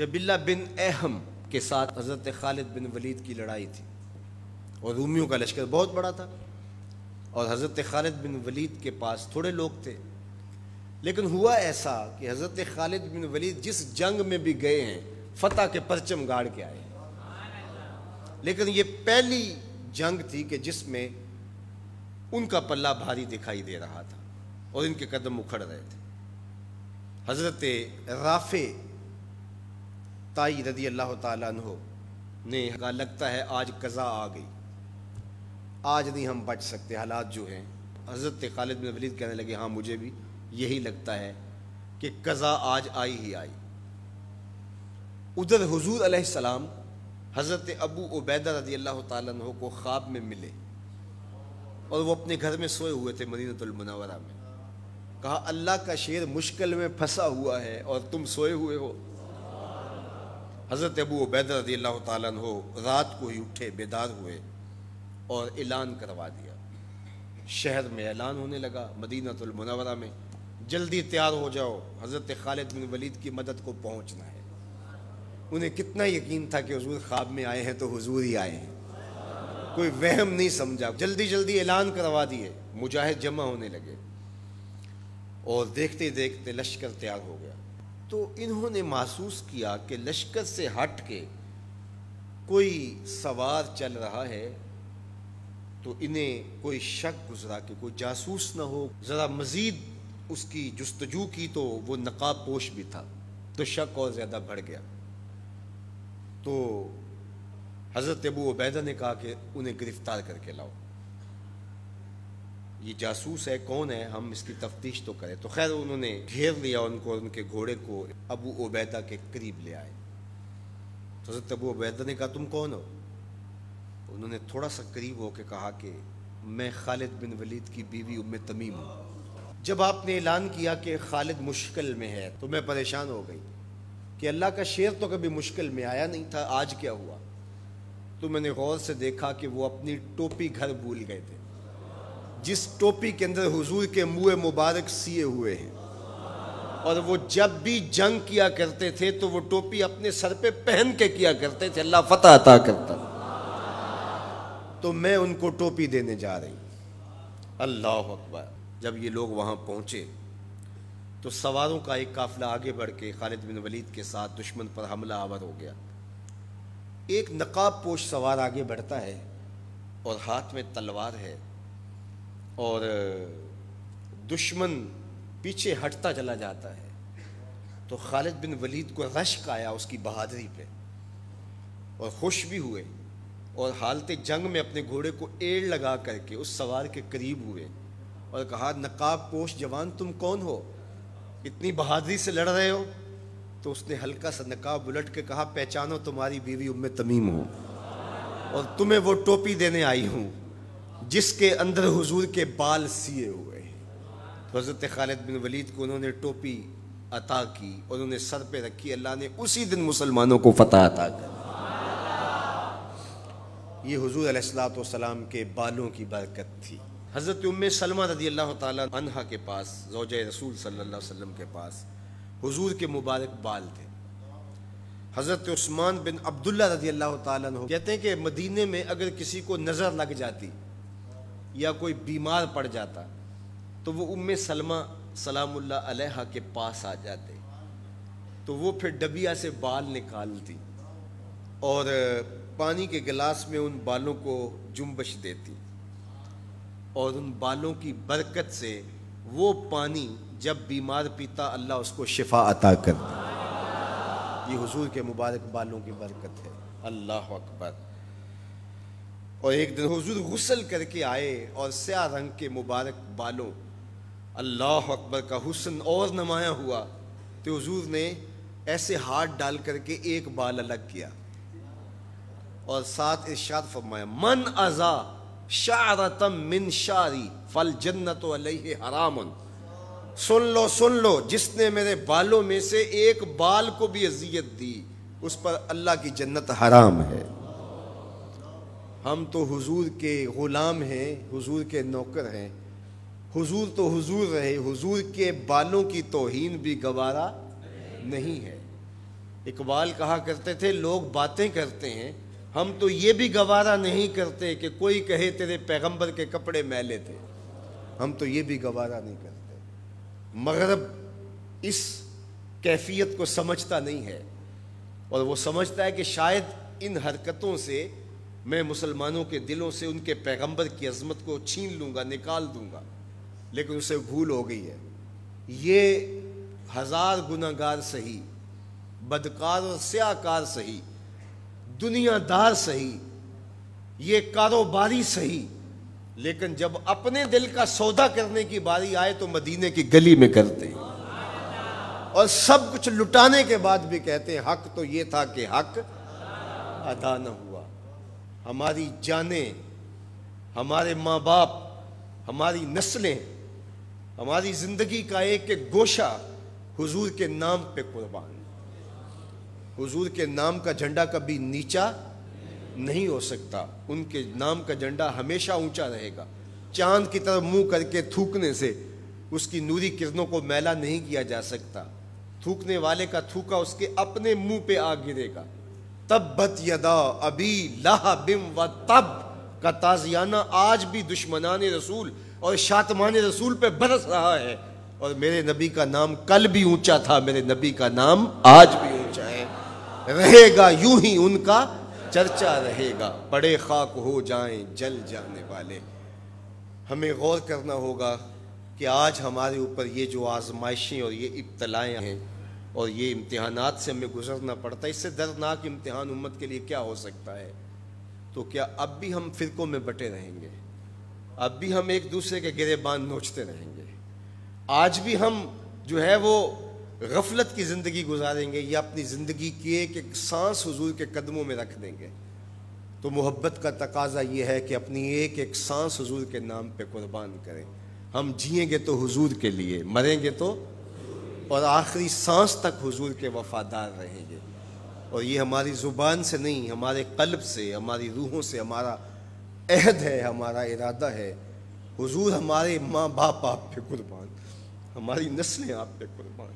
جب اللہ بن اہم کے ساتھ حضرت خالد بن ولید کی لڑائی تھی اور رومیوں کا لشکر بہت بڑا تھا اور حضرت خالد بن ولید کے پاس تھوڑے لوگ تھے، لیکن ہوا ایسا کہ حضرت خالد بن ولید جس جنگ میں بھی گئے ہیں فتح کے پرچم گاڑ کے آئے، لیکن یہ پہلی جنگ تھی کہ جس میں ان کا پلہ بھاری دکھائی دے رہا تھا اور ان کے قدم اکھڑ رہے تھے۔ حضرت رافع تائی رضی اللہ تعالیٰ عنہ نے کہا لگتا ہے آج قضا آ گئی، آج نہیں ہم بچ سکتے، حالات جو ہیں۔ حضرت خالد بن ولید کہنے لگے ہاں مجھے بھی یہی لگتا ہے کہ قضا آج آئی ہی آئی۔ ادھر حضور علیہ السلام حضرت ابو عبیدہ رضی اللہ تعالیٰ عنہ کو خواب میں ملے اور وہ اپنے گھر میں سوئے ہوئے تھے مدینہ المنورہ میں۔ کہا اللہ کا شیر مشکل میں پھنسا ہوا ہے اور تم سوئے ہوئے ہو۔ حضرت ابو عبیدہ رضی اللہ تعالیٰ عنہ رات کو ہی اٹھے، بیدار ہوئے اور اعلان کروا دیا۔ شہر میں اعلان ہونے لگا، مدینہ المنورہ میں، جلدی تیار ہو جاؤ، حضرت خالد بن ولید کی مدد کو پہنچنا ہے۔ انہیں کتنا یقین تھا کہ حضور خواب میں آئے ہیں تو حضور ہی آئے ہیں، کوئی وہم نہیں سمجھا، جلدی جلدی اعلان کروا دیے۔ مجاہد جمع ہونے لگے اور دیکھتے دیکھتے لشکر تیار ہو گیا۔ تو انہوں نے محسوس کیا کہ لشکر سے ہٹ کے کوئی سوار چل رہا ہے، تو انہیں کوئی شک گزرا کہ کوئی جاسوس نہ ہو۔ ذرا مزید اس کی جستجو کی تو وہ نقاب پوش بھی تھا، تو شک اور زیادہ بڑھ گیا۔ تو حضرت ابو عبیدہ نے کہا کہ انہیں گرفتار کر کے لاؤ، یہ جاسوس ہے، کون ہے، ہم اس کی تفتیش تو کریں۔ تو خیر انہوں نے گھیر لیا ان کو، ان کے گھوڑے کو ابو عبیدہ کے قریب لے آئے۔ تو حضرت ابو عبیدہ نے کہا تم کون ہو؟ انہوں نے تھوڑا سا قریب ہو کے کہا کہ میں خالد بن ولید کی بیوی ام تمیم ہوں۔ جب آپ نے اعلان کیا کہ خالد مشکل میں ہے تو میں پریشان ہو گئی کہ اللہ کا شیر تو کبھی مشکل میں آیا نہیں تھا، آج کیا ہوا؟ تو میں نے غور سے دیکھا کہ وہ اپنی ٹوپی گھر بھول گئے تھے، جس ٹوپی کے اندر حضور کے منہ مبارک سیے ہوئے ہیں، اور وہ جب بھی جنگ کیا کرتے تھے تو وہ ٹوپی اپنے سر پہ پہن کے کیا کرتے تھے، اللہ فتح عطا کرتا۔ تو میں ان کو ٹوپی دینے جا رہی ہوں۔ اللہ اکبر۔ جب یہ لوگ وہاں پہنچے تو سواروں کا ایک قافلہ آگے بڑھ کے خالد بن ولید کے ساتھ دشمن پر حملہ آور ہو گیا۔ ایک نقاب پوش سوار آگے بڑھتا ہے اور ہاتھ میں تلوار ہے، اور دشمن پیچھے ہٹتا چلا جاتا ہے۔ تو خالد بن ولید کو رشک آیا اس کی بہادری پہ، اور خوش بھی ہوئے، اور حالت جنگ میں اپنے گھوڑے کو ایڑ لگا کر کے اس سوار کے قریب ہوئے اور کہا نقاب پوش جوان تم کون ہو، اتنی بہادری سے لڑ رہے ہو؟ تو اس نے ہلکا سا نقاب الٹ کے کہا پہچانو تمہاری بیوی ام تمیم ہو، اور تمہیں وہ ٹوپی دینے آئی ہوں جس کے اندر حضور کے بال سیے ہوئے ہیں۔ تو حضرت خالد بن ولید کو انہوں نے ٹوپی عطا کی اور انہیں سر پہ رکھی، اللہ نے اسی دن مسلمانوں کو فتح عطا کی۔ یہ حضور علیہ الصلوۃ والسلام کے بالوں کی برکت تھی۔ حضرت ام سلمہ رضی اللہ تعالیٰ عنہا کے پاس، زوجہ رسول صلی اللہ علیہ وسلم کے پاس حضور کے مبارک بال تھے۔ حضرت عثمان بن عبداللہ رضی اللہ تعالیٰ عنہ کہتے ہیں کہ مدینے میں اگر کسی کو نظر لگ جاتی یا کوئی بیمار پڑ جاتا تو وہ ام سلمہ سلام اللہ علیہا کے پاس آ جاتے، تو وہ پھر ڈبیا سے بال نکالتی اور پانی کے گلاس میں ان بالوں کو جنبش دیتی، اور ان بالوں کی برکت سے وہ پانی جب بیمار پیتا اللہ اس کو شفا عطا کرتا۔ یہ حضور کے مبارک بالوں کی برکت ہے۔ اللہ اکبر۔ اور ایک دن حضور غسل کر کے آئے اور سیاہ رنگ کے مبارک بالوں، اللہ اکبر، کا حسن اور نمایاں ہوا، تو حضور نے ایسے ہاتھ ڈال کر کے ایک بال الگ کیا اور ساتھ ارشاد فرمایا من ازا شعرتم من شعری فالجنت علیہ حرام۔ سن لو جس نے میرے بالوں میں سے ایک بال کو بھی اذیت دی اس پر اللہ کی جنت حرام ہے۔ ہم تو حضور کے غلام ہیں، حضور کے نوکر ہیں، حضور تو حضور رہے، حضور کے بالوں کی توہین بھی گوارا نہیں ہے۔ اقبال کہا کرتے تھے لوگ باتیں کرتے ہیں، ہم تو یہ بھی گوارا نہیں کرتے کہ کوئی کہے تیرے پیغمبر کے کپڑے میلے تھے، ہم تو یہ بھی گوارا نہیں کرتے۔ مغرب اس کیفیت کو سمجھتا نہیں ہے، اور وہ سمجھتا ہے کہ شاید ان حرکتوں سے میں مسلمانوں کے دلوں سے ان کے پیغمبر کی عظمت کو چھین لوں گا، نکال دوں گا، لیکن اسے بھول ہو گئی ہے۔ یہ ہزار گناہ گار سہی، بدکار اور سیاہ کار سہی، دنیا دار سہی، یہ کاروباری سہی، لیکن جب اپنے دل کا سودا کرنے کی باری آئے تو مدینے کی گلی میں کرتے ہیں، اور سب کچھ لٹانے کے بعد بھی کہتے ہیں حق تو یہ تھا کہ حق ادا نہ ہوا۔ ہماری جانیں، ہمارے ماں باپ، ہماری نسلیں، ہماری زندگی کا ایک ایک گوشہ حضور کے نام پہ قربان۔ حضور کے نام کا جھنڈا کبھی نیچا نہیں ہو سکتا، ان کے نام کا جھنڈا ہمیشہ اونچا رہے گا۔ چاند کی طرف منہ کر کے تھوکنے سے اس کی نوری کرنوں کو میلا نہیں کیا جا سکتا، تھوکنے والے کا تھوکا اس کے اپنے منہ پہ آ گرے گا۔ تبت یدا ابی لہب و تب کا تازیانہ آج بھی دشمنان رسول اور شاتمان رسول پہ برس رہا ہے، اور میرے نبی کا نام کل بھی اونچا تھا، میرے نبی کا نام آج بھی اونچا ہے، رہے گا یوں ہی ان کا چرچا رہے گا، پڑے خاک ہو جائیں جل جانے والے۔ ہمیں غور کرنا ہوگا کہ آج ہمارے اوپر یہ جو آزمائشیں اور یہ ابتلائیں ہیں اور یہ امتحانات سے ہمیں گزرنا پڑتا ہے، اس سے دردناک امتحان امت کے لیے کیا ہو سکتا ہے؟ تو کیا اب بھی ہم فرقوں میں بٹے رہیں گے؟ اب بھی ہم ایک دوسرے کے گریبان نوچتے رہیں گے؟ آج بھی ہم جو ہے وہ غفلت کی زندگی گزاریں گے، یا اپنی زندگی کی ایک ایک سانس حضور کے قدموں میں رکھ دیں گے؟ تو محبت کا تقاضا یہ ہے کہ اپنی ایک ایک سانس حضور کے نام پہ قربان کریں۔ ہم جئیں گے تو حضور کے لیے، مریں گے تو، اور آخری سانس تک حضور کے وفادار رہیں گے۔ اور یہ ہماری زبان سے نہیں، ہمارے قلب سے، ہماری روحوں سے ہمارا عہد ہے، ہمارا ارادہ ہے۔ حضور ہمارے ماں باپ آپ پہ قربان، ہماری نسلیں آپ پہ قربان۔